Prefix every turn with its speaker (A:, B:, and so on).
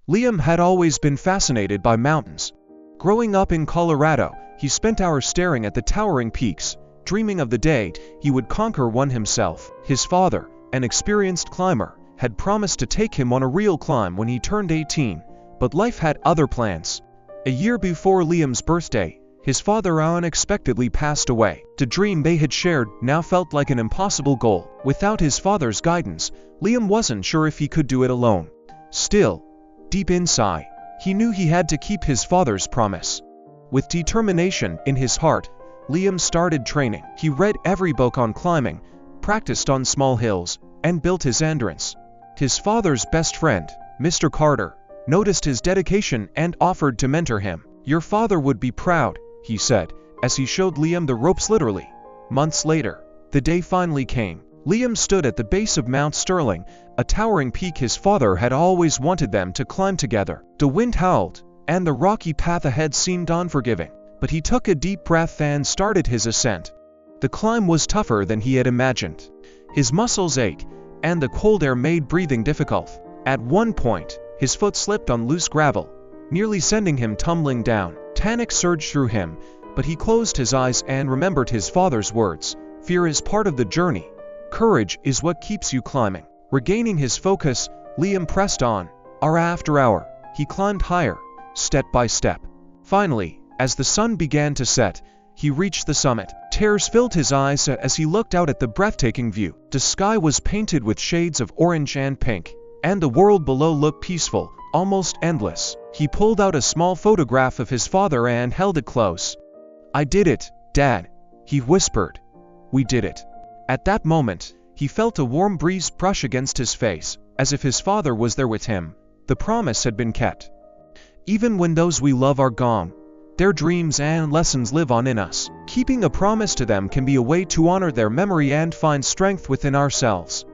A: Liam had always been fascinated by mountains. Growing up in Colorado, he spent hours staring at the towering peaks, dreaming of the day he would conquer one himself. His father, an experienced climber, had promised to take him on a real climb when he turned 18, but life had other plans. A year before Liam's birthday, his father unexpectedly passed away. The dream they had shared now felt like an impossible goal. Without his father's guidance, Liam wasn't sure if he could do it alone. Still, deep inside, he knew he had to keep his father's promise. With determination in his heart, Liam started training. He read every book on climbing, practiced on small hills, and built his endurance. His father's best friend, Mr. Carter, noticed his dedication and offered to mentor him. "Your father would be proud," he said, as he showed Liam the ropes literally. Months later, the day finally came. Liam stood at the base of Mount Sterling, a towering peak his father had always wanted them to climb together. The wind howled, and the rocky path ahead seemed unforgiving, but he took a deep breath and started his ascent. The climb was tougher than he had imagined. His muscles ached, and the cold air made breathing difficult. At one point, his foot slipped on loose gravel, nearly sending him tumbling down. Panic surged through him, but he closed his eyes and remembered his father's words. "Fear is part of the journey. Courage is what keeps you climbing." Regaining his focus, Liam pressed on. Hour after hour, he climbed higher, step by step. Finally, as the sun began to set, he reached the summit. Tears filled his eyes as he looked out at the breathtaking view. The sky was painted with shades of orange and pink, and the world below looked peaceful, almost endless. He pulled out a small photograph of his father and held it close. "I did it, Dad," he whispered. "We did it." At that moment, he felt a warm breeze brush against his face, as if his father was there with him. The promise had been kept. Even when those we love are gone, their dreams and lessons live on in us. Keeping a promise to them can be a way to honor their memory and find strength within ourselves.